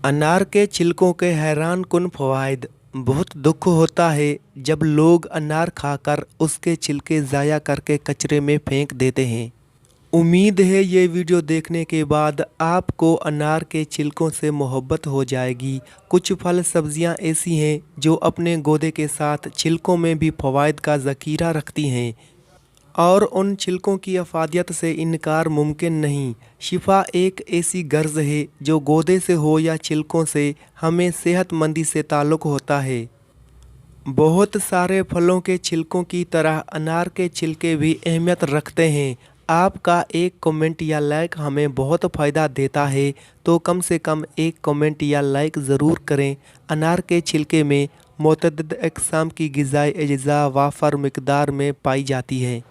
अनार के छिलकों के हैरान कुन फवाइद। बहुत दुख होता है जब लोग अनार खाकर उसके छिलके ज़ाया करके कचरे में फेंक देते हैं। उम्मीद है ये वीडियो देखने के बाद आपको अनार के छिलकों से मोहब्बत हो जाएगी। कुछ फल सब्जियां ऐसी हैं जो अपने गूदे के साथ छिलकों में भी फवाइद का ज़ख़ीरा रखती हैं और उन छिलकों की अफादियत से इनकार मुमकिन नहीं। शिफा एक ऐसी गर्ज है जो गूदे से हो या छिलकों से, हमें सेहतमंदी से ताल्लुक़ होता है। बहुत सारे फलों के छिलकों की तरह अनार के छिलके भी अहमियत रखते हैं। आपका एक कमेंट या लाइक हमें बहुत फ़ायदा देता है, तो कम से कम एक कमेंट या लाइक ज़रूर करें। अनार के छिलके में मुतअद्दिद अक़साम की ग़िज़ाई अज्ज़ा वाफ़र मिक़दार में पाई जाती है,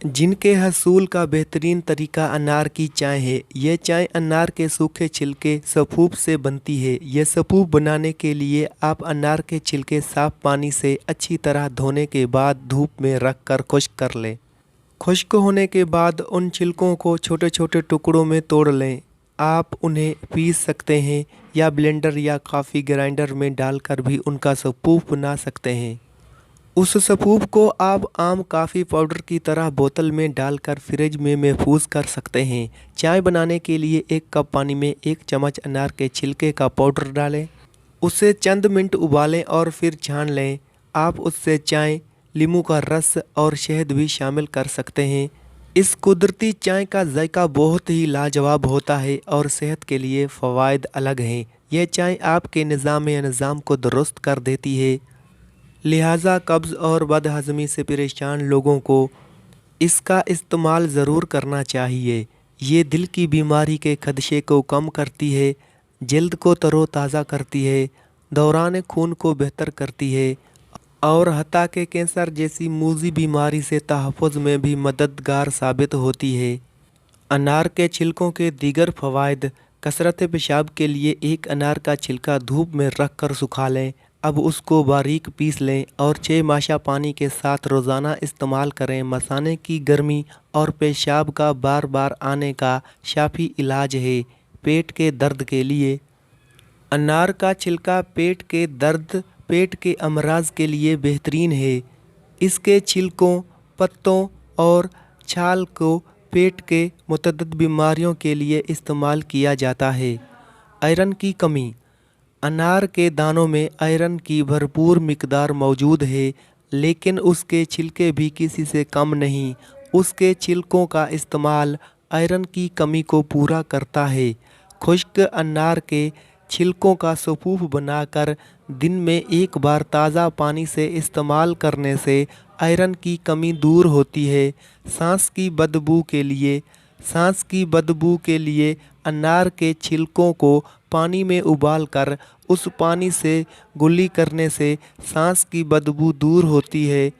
जिनके हसूल का बेहतरीन तरीका अनार की चाय है। यह चाय अनार के सूखे छिलके सफ़ूफ से बनती है। यह सफ़ूफ बनाने के लिए आप अनार के छिलके साफ़ पानी से अच्छी तरह धोने के बाद धूप में रख कर खुश्क कर लें। खुश्क होने के बाद उन छिलकों को छोटे छोटे टुकड़ों में तोड़ लें। आप उन्हें पीस सकते हैं या ब्लेंडर या कॉफ़ी ग्राइंडर में डालकर भी उनका सफ़ूफ बना सकते हैं। उस सफ़ूफ को आप आम कॉफ़ी पाउडर की तरह बोतल में डालकर फ्रिज में महफूज कर सकते हैं। चाय बनाने के लिए 1 कप पानी में 1 चम्मच अनार के छिलके का पाउडर डालें, उसे चंद मिनट उबालें और फिर छान लें। आप उससे चाय, नींबू का रस और शहद भी शामिल कर सकते हैं। इस कुदरती चाय का जायका बहुत ही लाजवाब होता है और सेहत के लिए फ़वाइद अलग हैं। यह चाय आपके निज़ाम को दुरुस्त कर देती है, लिहाजा कब्ज़ और बदहज़मी से परेशान लोगों को इसका इस्तेमाल ज़रूर करना चाहिए। ये दिल की बीमारी के खदशे को कम करती है, जल्द को तरोताज़ा करती है, दौरान खून को बेहतर करती है और हत्ता के कैंसर जैसी मूज़ी बीमारी से तहफ़्फ़ुज़ में भी मददगार साबित होती है। अनार के छिलकों के दीगर फ़वाइद। कसरत पेशाब के लिए 1 अनार का छिलका धूप में रख कर सुखा लें। अब उसको बारीक पीस लें और 6 माशा पानी के साथ रोज़ाना इस्तेमाल करें। मसाने की गर्मी और पेशाब का बार बार आने का शाफ़ी इलाज है। पेट के दर्द के लिए अनार का छिलका पेट के दर्द, पेट के अमराज के लिए बेहतरीन है। इसके छिलकों, पत्तों और छाल को पेट के मुतअद्दिद बीमारियों के लिए इस्तेमाल किया जाता है। आयरन की कमी। अनार के दानों में आयरन की भरपूर मिकदार मौजूद है, लेकिन उसके छिलके भी किसी से कम नहीं। उसके छिलकों का इस्तेमाल आयरन की कमी को पूरा करता है। खुश्क अनार के छिलकों का सफ़ूफ बनाकर दिन में 1 बार ताज़ा पानी से इस्तेमाल करने से आयरन की कमी दूर होती है। सांस की बदबू के लिए अनार के छिलकों को पानी में उबालकर उस पानी से गुली करने से सांस की बदबू दूर होती है।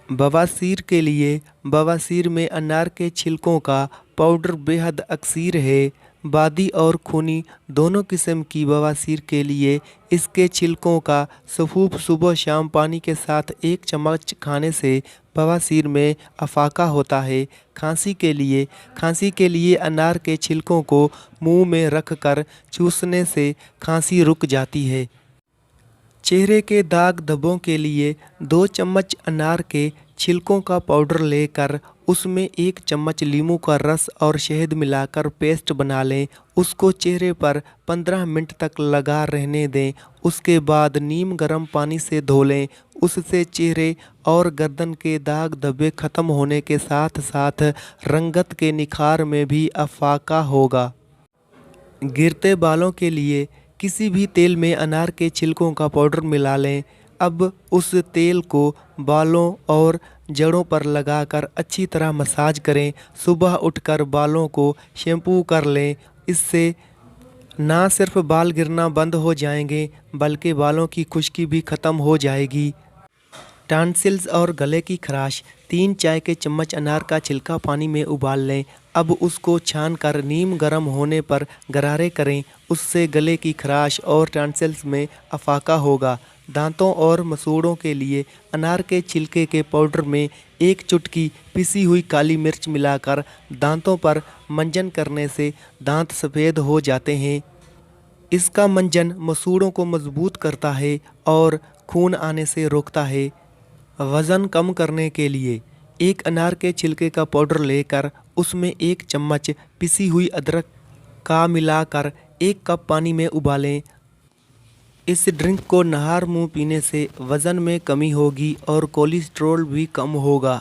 बवासीर के लिए बवासीर में अनार के छिलकों का पाउडर बेहद अक्सर है। बादी और खूनी दोनों किस्म की बवासीर के लिए इसके छिलकों का सफ़ूफ सुबह शाम पानी के साथ 1 चम्मच खाने से बवासीर में अफाका होता है। खांसी के लिए अनार के छिलकों को मुंह में रखकर चूसने से खांसी रुक जाती है। चेहरे के दाग धब्बों के लिए 2 चम्मच अनार के छिलकों का पाउडर लेकर उसमें 1 चम्मच नींबू का रस और शहद मिलाकर पेस्ट बना लें। उसको चेहरे पर 15 मिनट तक लगा रहने दें। उसके बाद नीम गर्म पानी से धो लें। उससे चेहरे और गर्दन के दाग धब्बे ख़त्म होने के साथ साथ रंगत के निखार में भी अफाका होगा। गिरते बालों के लिए किसी भी तेल में अनार के छिलकों का पाउडर मिला लें। अब उस तेल को बालों और जड़ों पर लगाकर अच्छी तरह मसाज करें। सुबह उठकर बालों को शैम्पू कर लें। इससे ना सिर्फ बाल गिरना बंद हो जाएंगे, बल्कि बालों की खुश्की भी ख़त्म हो जाएगी। टॉन्सिल्स और गले की खराश। 3 चाय के चम्मच अनार का छिलका पानी में उबाल लें। अब उसको छान कर नीम गर्म होने पर गरारे करें। उससे गले की खराश और टॉन्सिल्स में अफाका होगा। दांतों और मसूड़ों के लिए अनार के छिलके के पाउडर में 1 चुटकी पिसी हुई काली मिर्च मिलाकर दांतों पर मंजन करने से दांत सफ़ेद हो जाते हैं। اس کا منجن مسوڑوں کو مضبوط کرتا ہے اور خون آنے سے روکتا ہے۔ وزن کم کرنے کے لیے ایک انار کے چھلکے کا پاؤڈر لے کر اس میں 1 چمچ پسی ہوئی ادرک کا ملا کر 1 کپ پانی میں ابالیں۔ اس ڈرنک کو نہار منہ پینے سے وزن میں کمی ہوگی اور کولیسٹرول بھی کم ہوگا۔